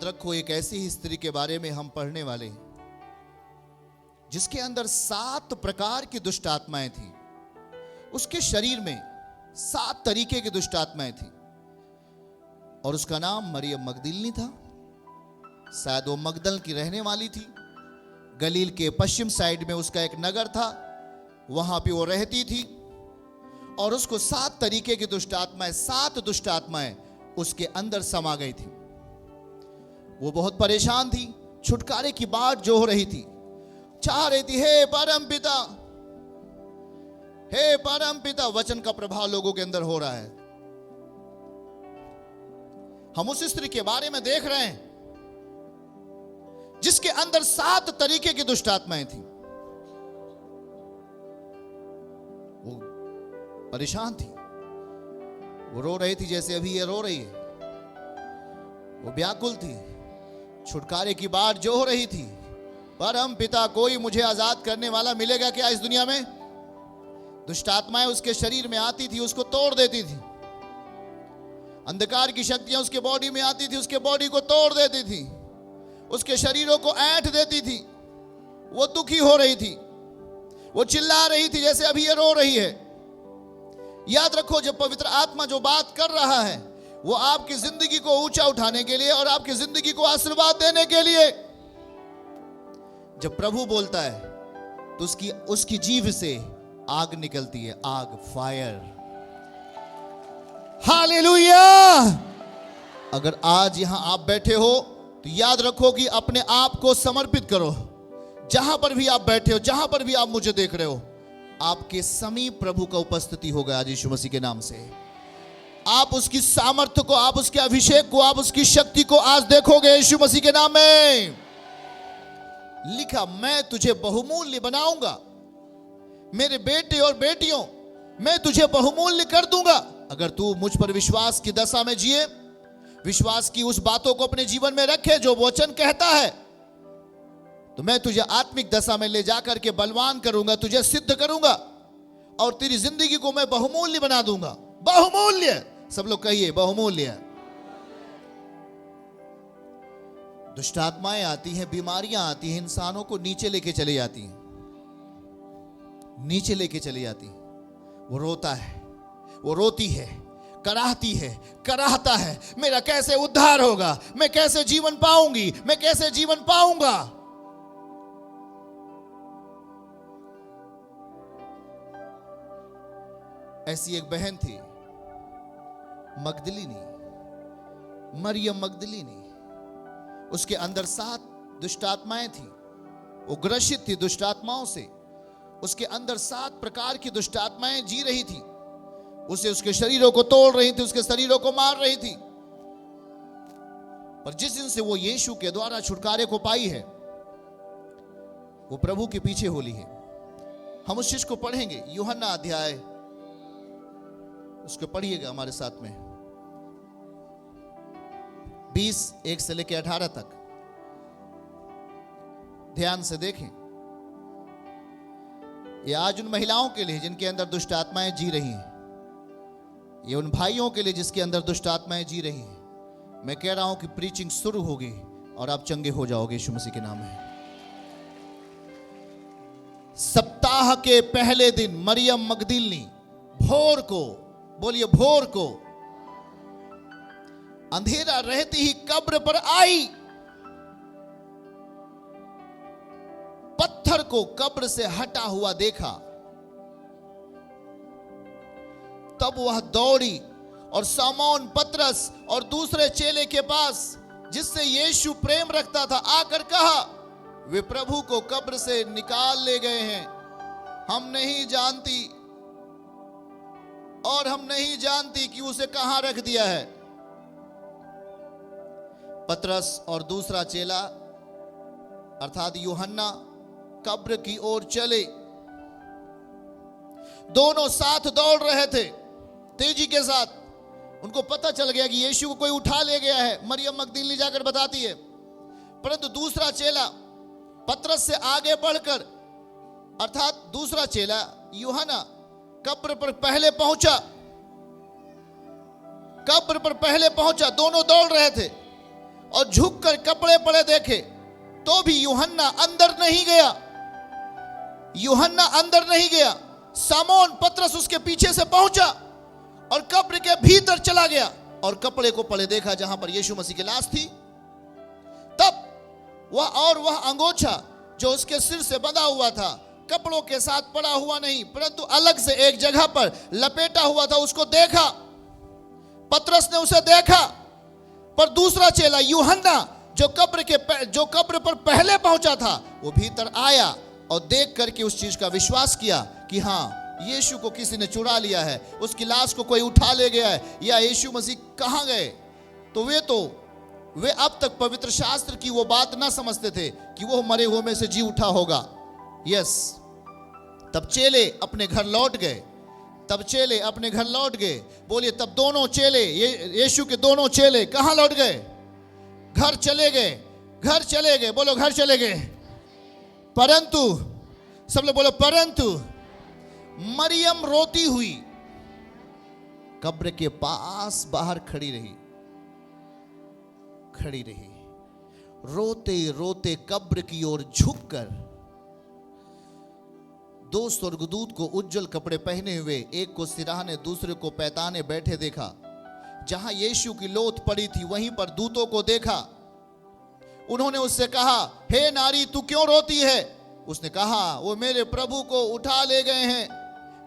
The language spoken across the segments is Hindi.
याद रखो, एक ऐसी ही स्त्री के बारे में हम पढ़ने वाले हैं जिसके अंदर 7 प्रकार की दुष्ट आत्माएं थी। उसके शरीर में 7 तरीके की दुष्ट आत्माएं थी और उसका नाम मरियम मगदलिनी था। शायद वो मगदल की रहने वाली थी। गलील के पश्चिम साइड में उसका एक नगर था, वहां पे वो रहती थी और उसको 7 तरीके की दुष्ट आत्माएं, 7 दुष्ट आत्माएं उसके अंदर समा गई थी। वो बहुत परेशान थी, छुटकारे की बाट जो हो रही थी, चाह रही थी, हे परम पिता, हे परम पिता। वचन का प्रभाव लोगों के अंदर हो रहा है। हम उस स्त्री के बारे में देख रहे हैं जिसके अंदर 7 तरीके की दुष्ट आत्माएं थी। वो परेशान थी, वो रो रही थी जैसे अभी ये रो रही है। वो व्याकुल थी, छुटकारे की बाट जो हो रही थी। परम पिता, कोई मुझे आजाद करने वाला मिलेगा क्या इस दुनिया में? दुष्ट आत्माएं उसके शरीर में आती थी, उसको तोड़ देती थी। अंधकार की शक्तियां उसके बॉडी में आती थी, उसके बॉडी को तोड़ देती थी, उसके शरीरों को ऐंठ देती थी। वो दुखी हो रही थी, वो चिल्ला रही थी जैसे अभी ये रो रही है। याद रखो, जब पवित्र आत्मा जो बात कर रहा है वो आपकी जिंदगी को ऊंचा उठाने के लिए और आपकी जिंदगी को आशीर्वाद देने के लिए। जब प्रभु बोलता है तो उसकी जीभ से आग निकलती है, आग, फायर। हालेलुया। अगर आज यहां आप बैठे हो तो याद रखो कि अपने आप को समर्पित करो। जहां पर भी आप बैठे हो, जहां पर भी आप मुझे देख रहे हो, आपके समीप प्रभु का उपस्थिति होगा आज यीशु मसीह के नाम से। आप उसकी सामर्थ्य को, आप उसके अभिषेक को, आप उसकी शक्ति को आज देखोगे यीशु मसीह के नाम में। लिखा, मैं तुझे बहुमूल्य बनाऊंगा, मेरे बेटे और बेटियों, मैं तुझे बहुमूल्य कर दूंगा अगर तू मुझ पर विश्वास की दशा में जिए, विश्वास की उस बातों को अपने जीवन में रखे जो वचन कहता है। तो मैं तुझे आत्मिक दशा में ले जाकर के बलवान करूंगा, तुझे सिद्ध करूंगा और तेरी जिंदगी को मैं बहुमूल्य बना दूंगा। बहुमूल्य, सब लोग कहिए बहुमूल्य। दुष्ट आत्माएं आती हैं, बीमारियां आती हैं, इंसानों को नीचे लेके चली जाती हैं, नीचे लेके चली जाती हैं। वो रोता है, वो रोती है, कराहती है, कराहता है, मेरा कैसे उद्धार होगा, मैं कैसे जीवन पाऊंगी, मैं कैसे जीवन पाऊंगा। ऐसी एक बहन थी, मगदलिनी, मरियम मगदलिनी। उसके अंदर 7 दुष्ट आत्माएं थी। वो ग्रसित थी दुष्ट आत्माओं से। उसके अंदर 7 प्रकार की दुष्ट आत्माएं जी रही थी। उसे उसके शरीरों को तोड़ रही थी, उसके शरीरों को मार रही थी। पर जिस दिन से वो यीशु के द्वारा छुटकारे को पाई है, वो प्रभु के पीछे होली है। हम उस चीज को पढ़ेंगे, यूहन्ना अध्याय, उसको पढ़िएगा हमारे साथ में, 20:1 से लेकर 18 तक। ध्यान से देखें। ये आज उन महिलाओं के लिए जिनके अंदर दुष्ट आत्माएं जी रही हैं, ये उन भाइयों के लिए जिसके अंदर दुष्ट आत्माएं जी रही हैं। मैं कह रहा हूं कि प्रीचिंग शुरू होगी और आप चंगे हो जाओगे यीशु मसीह के नाम में। सप्ताह के पहले दिन मरियम मगदलिनी भोर को, बोलिए भोर को, अंधेरा रहते ही कब्र पर आई। पत्थर को कब्र से हटा हुआ देखा। तब वह दौड़ी और शमौन पतरस और दूसरे चेले के पास, जिससे यीशु प्रेम रखता था, आकर कहा, वे प्रभु को कब्र से निकाल ले गए हैं, हम नहीं जानती और हम नहीं जानती कि उसे कहां रख दिया है। पतरस और दूसरा चेला अर्थात यूहन्ना कब्र की ओर चले। दोनों साथ दौड़ रहे थे तेजी के साथ। उनको पता चल गया कि यीशु को कोई उठा ले गया है। मरियम मगदलिनी जाकर बताती है। परंतु दूसरा चेला पतरस से आगे बढ़कर अर्थात दूसरा चेला यूहन्ना कब्र पर पहले पहुंचा। कब्र पर पहले पहुंचा। दोनों दौड़ रहे थे और झुककर कपड़े पड़े देखे, तो भी यूहन्ना अंदर नहीं गया। यूहन्ना अंदर नहीं गया। सामोन पतरस उसके पीछे से पहुंचा और कब्र के भीतर चला गया और कपड़े को पड़े देखा जहां पर यीशु मसीह की लाश थी। तब वह अंगोछा जो उसके सिर से बंधा हुआ था, कपड़ों के साथ पड़ा हुआ नहीं परंतु अलग से एक जगह पर लपेटा हुआ था, उसको देखा। पतरस ने उसे देखा, पर दूसरा चेला यूहन्ना जो कब्र पर पहले पहुंचा था, वो भीतर आया और देख करके उस चीज का विश्वास किया कि हाँ, यीशु को किसी ने चुरा लिया है, उसकी लाश को कोई उठा ले गया है, या यीशु मसीह कहां गए। तो वे अब तक पवित्र शास्त्र की वो बात ना समझते थे कि वो मरे हुए में से जी उठा होगा। यस, तब चेले अपने घर लौट गए। बोलिए, तब दोनों चेले, यीशु के दोनों चेले कहां लौट गए? घर चले गए। बोलो, घर चले गए। परंतु सब लोग बोलो, परंतु मरियम रोती हुई कब्र के पास बाहर खड़ी रही। रोते रोते कब्र की ओर झुककर दो स्वर्गदूत को उज्जवल कपड़े पहने हुए, एक को सिरहाने दूसरे को पैताने बैठे देखा। जहां यीशु की लोथ पड़ी थी वहीं पर दूतों को देखा। उन्होंने उससे कहा, हे नारी, तू क्यों रोती है? उसने कहा, वो मेरे प्रभु को उठा ले गए हैं,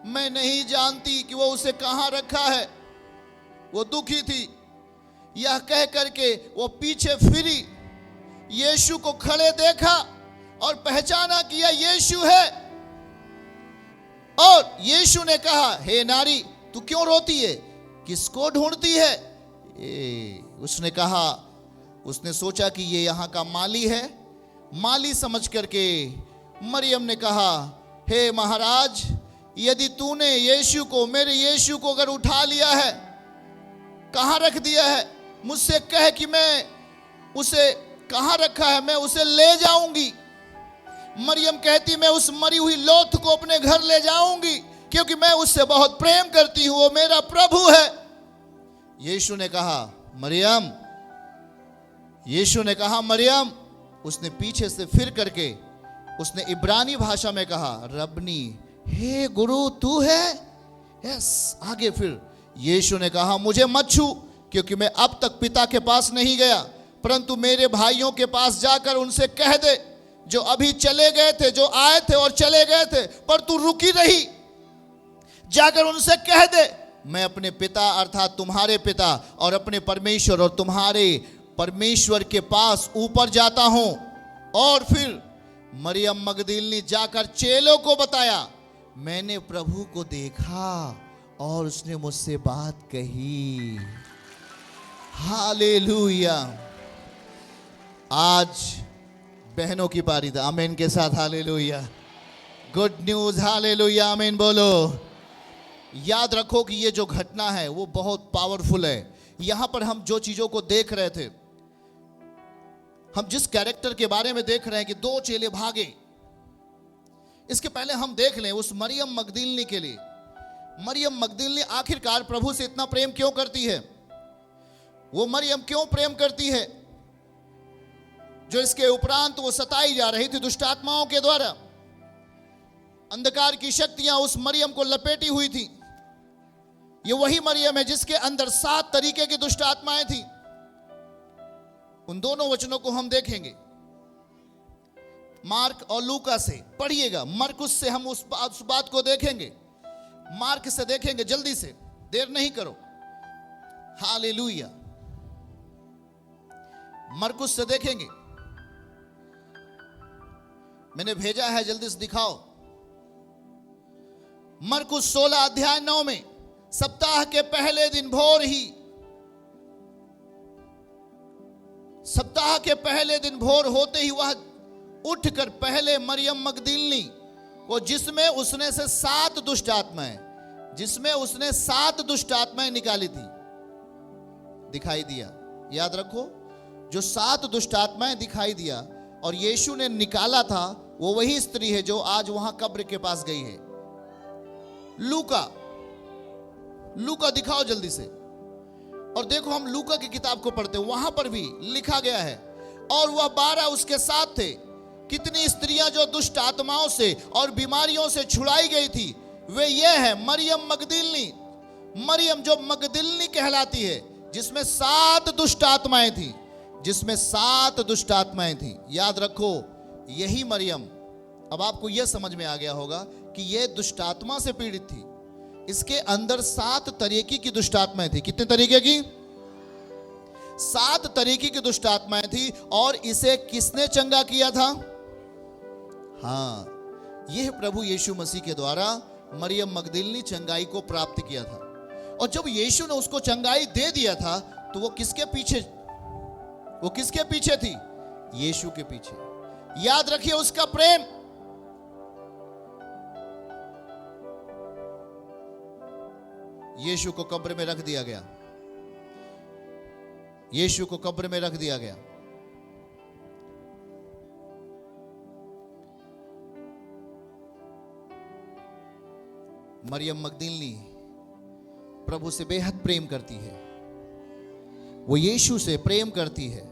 मैं नहीं जानती कि वो उसे कहां रखा है। वो दुखी थी। यह कह करके वो पीछे फिरी, यीशु को खड़े देखा और पहचाना कि यह यीशु है। और यीशु ने कहा, हे नारी, तू क्यों रोती है? किसको ढूंढती है? उसने कहा, उसने सोचा कि ये यहाँ का माली है। माली समझ करके मरियम ने कहा, हे महाराज, यदि तूने यीशु को, मेरे यीशु को अगर उठा लिया है, कहां रख दिया है, मुझसे कह कि मैं उसे कहां रखा है, मैं उसे ले जाऊंगी। मरियम कहती, मैं उस मरी हुई लोथ को अपने घर ले जाऊंगी, क्योंकि मैं उससे बहुत प्रेम करती हूं, वो मेरा प्रभु है। यीशु ने कहा, मरियम। यीशु ने कहा, मरियम। उसने पीछे से फिर करके उसने इब्रानी भाषा में कहा, रब्बनी, हे गुरु, तू है? यस। आगे फिर यीशु ने कहा, मुझे मत छू, क्योंकि मैं अब तक पिता के पास नहीं गया, परंतु मेरे भाइयों के पास जाकर उनसे कह दे, जो अभी चले गए थे, जो आए थे और चले गए थे, पर तू रुकी रही, जाकर उनसे कह दे, मैं अपने पिता अर्थात तुम्हारे पिता और अपने परमेश्वर और तुम्हारे परमेश्वर के पास ऊपर जाता हूं। और फिर मरियम मगदलीनी जाकर चेलों को बताया, मैंने प्रभु को देखा और उसने मुझसे बात कही। हालेलुया। आज बहनों की पारी था। आमीन के साथ हालेलुया। गुड न्यूज, हालेलुया, आमीन बोलो। याद रखो कि ये जो घटना है वो बहुत पावरफुल है। यहां पर हम जो चीजों को देख रहे थे, हम जिस कैरेक्टर के बारे में देख रहे हैं कि दो चेले भागे, इसके पहले हम देख लें उस मरियम मगदलीनी के लिए। मरियम मगदलीनी आखिरकार प्रभु से इतना प्रेम क्यों करती है? वो मरियम क्यों प्रेम करती है, जो इसके उपरांत वो सताई जा रही थी दुष्ट आत्माओं के द्वारा। अंधकार की शक्तियां उस मरियम को लपेटी हुई थी। ये वही मरियम है जिसके अंदर 7 तरीके की दुष्ट आत्माएं थी। उन दोनों वचनों को हम देखेंगे मार्क और लूका से। पढ़िएगा, मरकुस से हम उस बात को देखेंगे, मार्क से देखेंगे, जल्दी से, देर नहीं करो। हालेलुया। मरकुस से देखेंगे, मैंने भेजा है, जल्दी से दिखाओ। मरकुस 16 अध्याय 9 में, सप्ताह के पहले दिन भोर ही, सप्ताह के पहले दिन भोर होते ही वह उठकर पहले मरियम मगदलीनी को, जिसमें उसने 7 दुष्ट आत्माएं निकाली थी, दिखाई दिया। याद रखो, जो 7 दुष्ट आत्माएं दिखाई दिया और यीशु ने निकाला था, वो वही स्त्री है जो आज वहां कब्र के पास गई है। लूका दिखाओ जल्दी से। और देखो हम लूका की किताब को पढ़ते हैं, वहां पर भी लिखा गया है, और वह 12 उसके साथ थे। कितनी स्त्रियां जो दुष्ट आत्माओं से और बीमारियों से छुड़ाई गई थी, वे ये है मरियम मगदलिनी, मरियम जो मगदलिनी कहलाती है, जिसमें 7 दुष्ट आत्माएं थी, जिसमें 7 दुष्ट आत्माएं थी। याद रखो, यही मरियम, अब आपको यह समझ में आ गया होगा कि यह दुष्ट आत्मा से पीड़ित थी। इसके अंदर 7 तरीके की दुष्ट आत्माएं थी। कितने तरीके की? 7 तरीके की दुष्ट आत्माएं थी। और इसे किसने चंगा किया था? हाँ, यह प्रभु यीशु मसीह के द्वारा मरियम मगदलिनी चंगाई को प्राप्त किया था। और जब यीशु ने उसको चंगाई दे दिया था, तो वो किसके पीछे थी? यीशु के पीछे। याद रखिए उसका प्रेम। यीशु को कब्र में रख दिया गया, यीशु को कब्र में रख दिया गया। मरियम मगदलिनी प्रभु से बेहद प्रेम करती है, वो यीशु से प्रेम करती है,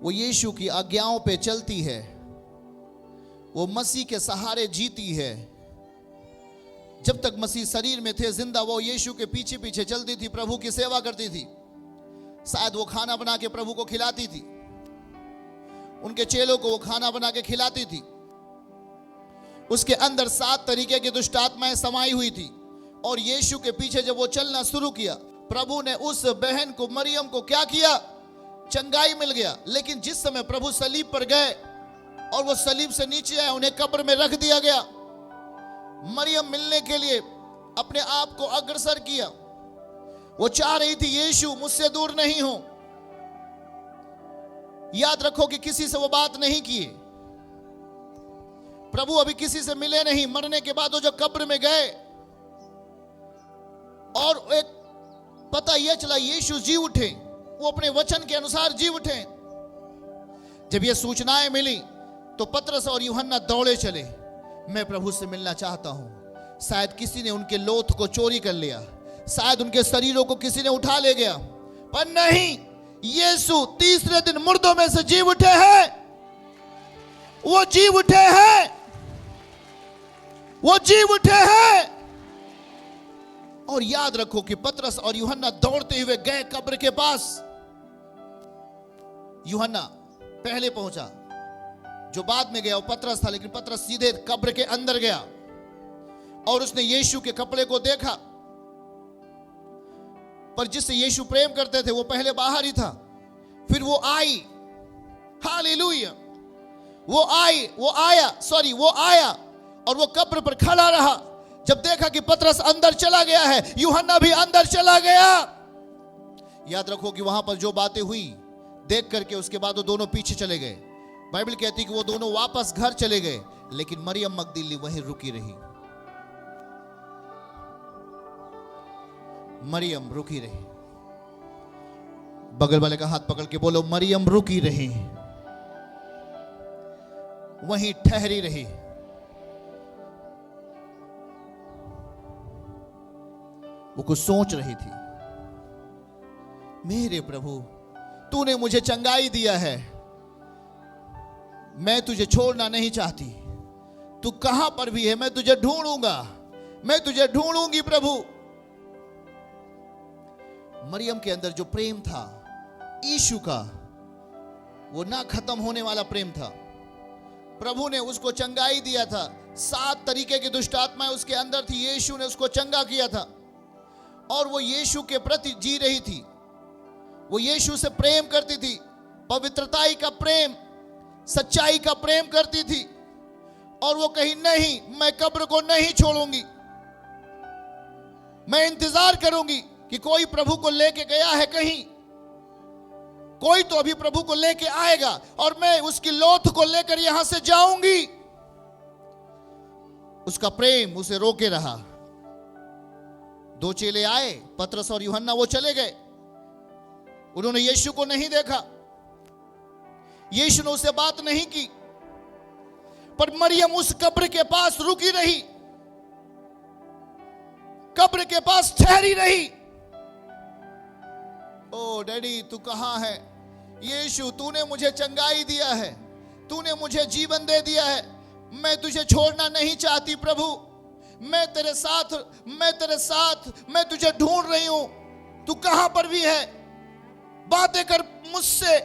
वो यीशु की आज्ञाओं पे चलती है, वो मसीह के सहारे जीती है। जब तक मसीह शरीर में थे जिंदा, वो यीशु के पीछे पीछे चलती थी, प्रभु की सेवा करती थी। शायद वो खाना बना के प्रभु को खिलाती थी, उनके चेलों को वो खाना बना के खिलाती थी। उसके अंदर 7 तरीके की दुष्ट आत्माएं समाई हुई थी। और यीशु के पीछे जब वो चलना शुरू किया, प्रभु ने उस बहन को, मरियम को क्या किया? चंगाई मिल गया। लेकिन जिस समय प्रभु सलीब पर गए और वो सलीब से नीचे आए, उन्हें कब्र में रख दिया गया। मरियम मिलने के लिए अपने आप को अग्रसर किया। वो चाह रही थी यीशु मुझसे दूर नहीं हो। याद रखो कि किसी से वो बात नहीं की। प्रभु अभी किसी से मिले नहीं। मरने के बाद वो जो कब्र में गए, और एक पता यह चला यीशु जी उठे, वो अपने वचन के अनुसार जी उठे। जब ये सूचनाएं मिली तो पतरस और यूहन्ना दौड़े चले, मैं प्रभु से मिलना चाहता हूं। शायद किसी ने उनके लोथ को चोरी कर लिया, शायद उनके शरीरों को किसी ने उठा ले गया, पर नहीं, यीशु तीसरे दिन मुर्दों में से जी उठे हैं। वो जी उठे हैं, वो जी उठे हैं। और याद रखो कि पतरस और यूहन्ना दौड़ते हुए गए कब्र के पास। यूहन्ना पहले पहुंचा, जो बाद में गया वो पतरस था, लेकिन पतरस सीधे कब्र के अंदर गया और उसने यीशु के कपड़े को देखा। पर जिससे यीशु प्रेम करते थे वो पहले बाहर ही था। फिर वो आई, हालेलुया, वो आया और वो कब्र पर खड़ा रहा। जब देखा कि पतरस अंदर चला गया है, यूहन्ना भी अंदर चला गया। याद रखो कि वहां पर जो बातें हुई देख करके उसके बाद वो दोनों पीछे चले गए। बाइबल कहती है कि वो दोनों वापस घर चले गए, लेकिन मरियम मगदलिनी वहीं रुकी रही। मरियम रुकी रही। बगल वाले का हाथ पकड़ के बोलो, मरियम रुकी रही, वहीं ठहरी रही। वो कुछ सोच रही थी। मेरे प्रभु, तूने मुझे चंगाई दिया है, मैं तुझे छोड़ना नहीं चाहती। तू कहां पर भी है, मैं तुझे ढूंढूंगा, मैं तुझे ढूंढूंगी प्रभु। मरियम के अंदर जो प्रेम था यीशु का, वो ना खत्म होने वाला प्रेम था। प्रभु ने उसको चंगाई दिया था। 7 तरीके की दुष्ट आत्माएं उसके अंदर थी, यीशु ने उसको चंगा किया था। और वो यीशु के प्रति जी रही थी, वो यीशु से प्रेम करती थी, पवित्रताई का प्रेम, सच्चाई का प्रेम करती थी। और वो कही, नहीं, मैं कब्र को नहीं छोड़ूंगी, मैं इंतजार करूंगी कि कोई प्रभु को लेके गया है कहीं, कोई तो अभी प्रभु को लेके आएगा और मैं उसकी लोथ को लेकर यहां से जाऊंगी। उसका प्रेम उसे रोके रहा। 2 चेले आए, पतरस और यूहन्ना, वो चले गए। उन्होंने यीशु को नहीं देखा, यीशु ने उससे बात नहीं की। पर मरियम उस कब्र के पास रुकी रही, कब्र के पास ठहरी रही। ओ डैडी तू कहाँ है? यीशु तूने मुझे चंगाई दिया है, तूने मुझे जीवन दे दिया है, मैं तुझे छोड़ना नहीं चाहती प्रभु, मैं तेरे साथ, मैं तुझे ढूंढ रही हूं, तू कहां पर भी है, बातें कर मुझसे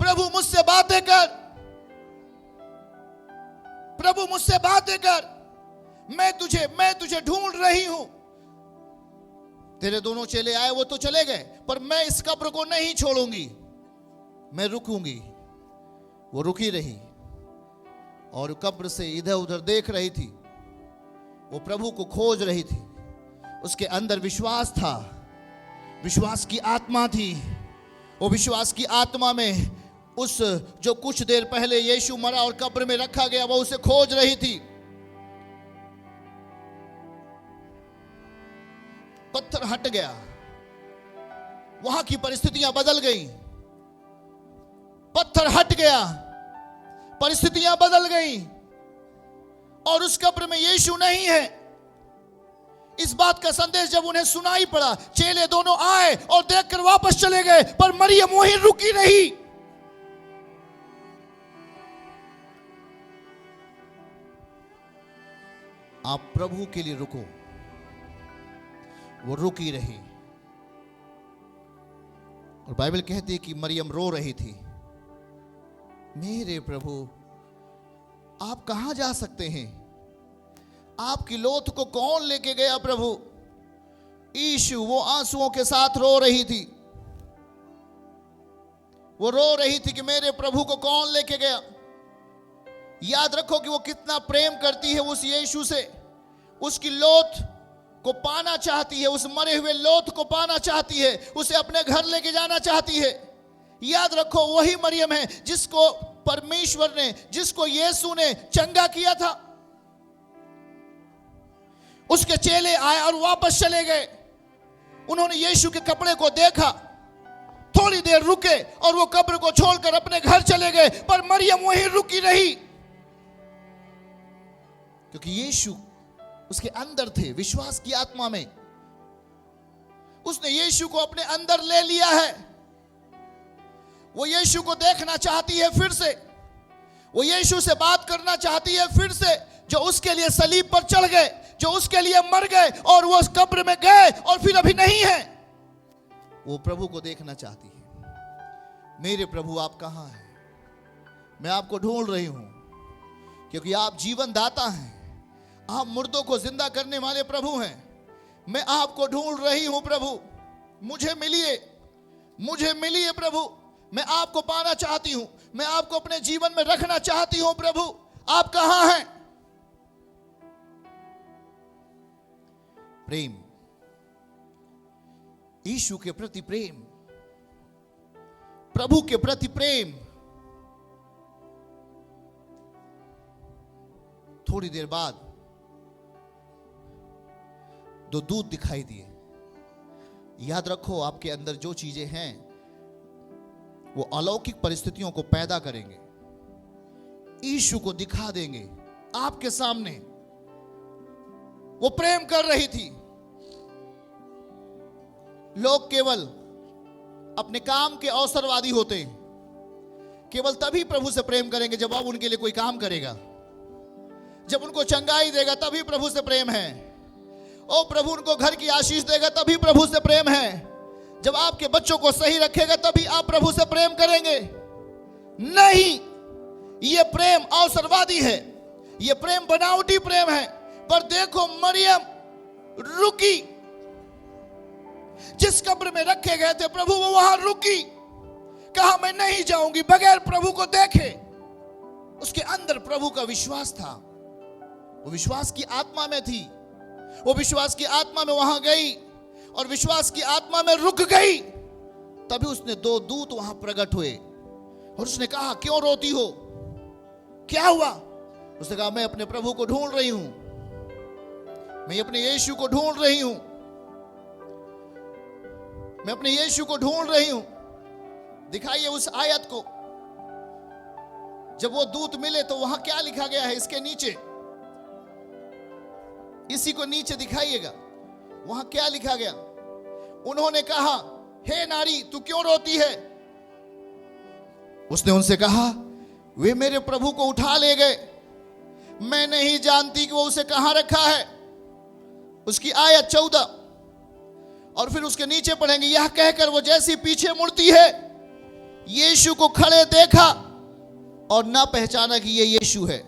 प्रभु, मुझसे बातें कर प्रभु, मुझसे बातें कर, मैं तुझे ढूंढ रही हूं। तेरे दोनों चेले आए, वो तो चले गए, पर मैं इस कब्र को नहीं छोड़ूंगी, मैं रुकूंगी। वो रुकी रही और कब्र से इधर उधर देख रही थी, वो प्रभु को खोज रही थी। उसके अंदर विश्वास था, विश्वास की आत्मा थी। वो विश्वास की आत्मा में उस जो कुछ देर पहले यीशु मरा और कब्र में रखा गया, वो उसे खोज रही थी। पत्थर हट गया, वहां की परिस्थितियां बदल गई। पत्थर हट गया, परिस्थितियां बदल गई और उस कब्र में यीशु नहीं है। इस बात का संदेश जब उन्हें सुनाई पड़ा, चेले दोनों आए और देखकर वापस चले गए, पर मरियम वहीं रुकी रही। आप प्रभु के लिए रुको। वो रुकी रही और बाइबल कहती है कि मरियम रो रही थी, मेरे प्रभु आप कहां जा सकते हैं? आपकी लोथ को कौन लेके गया प्रभु? यीशु वो आंसुओं के साथ रो रही थी। वो रो रही थी कि मेरे प्रभु को कौन लेके गया। याद रखो कि वो कितना प्रेम करती है उस यीशु से, उसकी लोथ को पाना चाहती है, उस मरे हुए लोथ को पाना चाहती है, उसे अपने घर लेके जाना चाहती है। याद रखो वही मरियम है जिसको परमेश्वर ने, जिसको यीशु ने चंगा किया था। उसके चेले आए और वापस चले गए। उन्होंने यीशु के कपड़े को देखा, थोड़ी देर रुके और वो कब्र को छोड़कर अपने घर चले गए, पर मरियम वहीं रुकी रही, क्योंकि यीशु उसके अंदर थे। विश्वास की आत्मा में उसने यीशु को अपने अंदर ले लिया है। वो यीशु को देखना चाहती है फिर से, वो यीशु से बात करना चाहती है फिर से, जो उसके लिए सलीब पर चढ़ गए, जो उसके लिए मर गए और वो उस कब्र में गए और फिर अभी नहीं है। वो प्रभु को देखना चाहती है। मेरे प्रभु आप कहां हैं? मैं आपको ढूंढ रही हूं, क्योंकि आप जीवन दाता हैं, आप मुर्दों को जिंदा करने वाले प्रभु हैं। मैं आपको ढूंढ रही हूं प्रभु, मुझे मिलिए प्रभु। मैं आपको पाना चाहती हूं, मैं आपको अपने जीवन में रखना चाहती हूं प्रभु, आप कहां हैं? प्रेम, यीशु के प्रति प्रेम, प्रभु के प्रति प्रेम। थोड़ी देर बाद दो दूत दिखाई दिए। याद रखो आपके अंदर जो चीजें हैं वो अलौकिक परिस्थितियों को पैदा करेंगे, यीशु को दिखा देंगे आपके सामने। वो प्रेम कर रही थी। लोग केवल अपने काम के अवसरवादी होते हैं, केवल तभी प्रभु से प्रेम करेंगे जब आप उनके लिए कोई काम करेगा, जब उनको चंगाई देगा तभी प्रभु से प्रेम है। ओ प्रभु उनको घर की आशीष देगा तभी प्रभु से प्रेम है। जब आपके बच्चों को सही रखेगा तभी आप प्रभु से प्रेम करेंगे। नहीं, ये प्रेम अवसरवादी है, ये प्रेम बनावटी प्रेम है। पर देखो मरियम रुकी, जिस कब्र में रखे गए थे प्रभु वो वहां रुकी, कहा मैं नहीं जाऊंगी बगैर प्रभु को देखे। उसके अंदर प्रभु का विश्वास था, वो विश्वास की आत्मा में थी। वो विश्वास की आत्मा में वहां गई और विश्वास की आत्मा में रुक गई। तभी उसने दो दूत वहां प्रकट हुए और उसने कहा क्यों रोती हो, क्या हुआ? उसने कहा मैं अपने प्रभु को ढूंढ रही हूं, मैं अपने यीशु को ढूंढ रही हूं, मैं अपने यीशु को ढूंढ रही हूं। दिखाइए उस आयत को। जब वो दूत मिले तो वहां क्या लिखा गया है इसके नीचे, इसी को नीचे दिखाइएगा, वहां क्या लिखा गया। उन्होंने कहा हे नारी तू क्यों रोती है? उसने उनसे कहा, वे मेरे प्रभु को उठा ले गए, मैं नहीं जानती कि वो उसे कहां रखा है। उसकी आयत 14 और फिर उसके नीचे पढ़ेंगे, यह कहकर वो जैसी पीछे मुड़ती है, यीशु को खड़े देखा और ना पहचाना कि ये यीशु है।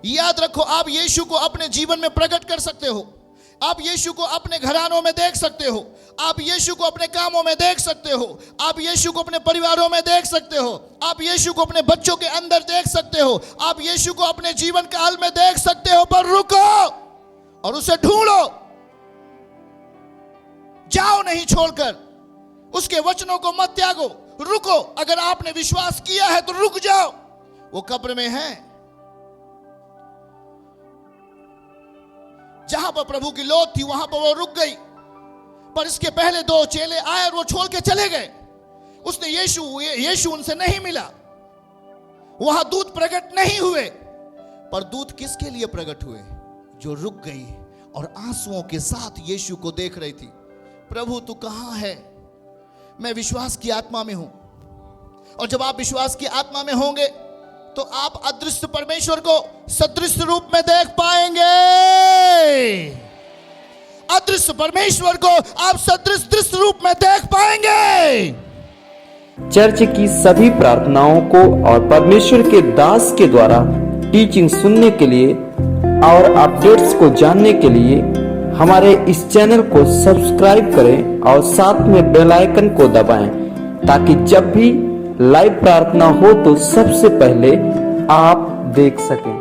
याद रखो, आप यीशु को अपने जीवन में प्रकट कर सकते हो, आप यीशु को अपने घरानों में देख सकते हो, आप यीशु को अपने कामों में देख सकते हो, आप यीशु को अपने परिवारों में देख सकते हो, आप यीशु को अपने बच्चों के अंदर देख सकते हो, आप यीशु को अपने जीवन काल में देख सकते हो। पर रुको और उसे ढूंढो, जाओ नहीं छोड़कर, उसके वचनों को मत त्यागो, रुको। अगर आपने विश्वास किया है तो रुक जाओ, वो कब्र में है। जहां पर प्रभु की लौट थी वहां पर वो रुक गई, पर इसके पहले 2 चेले आए और वो छोड़ के चले गए। उसने यीशु उनसे नहीं मिला, वहां दूत प्रकट नहीं हुए। पर दूत किसके लिए प्रकट हुए? जो रुक गई और आंसुओं के साथ यीशु को देख रही थी। प्रभु तू कहां है? मैं विश्वास की आत्मा में हूं, और जब आप विश्वास की आत्मा में होंगे तो आप अदृश्य परमेश्वर को सदृश्य रूप में देख पाएंगे। अदृश्य परमेश्वर को आप सदृश्य रूप में देख पाएंगे। चर्च की सभी प्रार्थनाओं को और परमेश्वर के दास के द्वारा टीचिंग सुनने के लिए और अपडेट्स को जानने के लिए हमारे इस चैनल को सब्सक्राइब करें और साथ में बेल आइकन को दबाएं, ताकि जब भी लाइव प्रार्थना हो तो सबसे पहले आप देख सकें।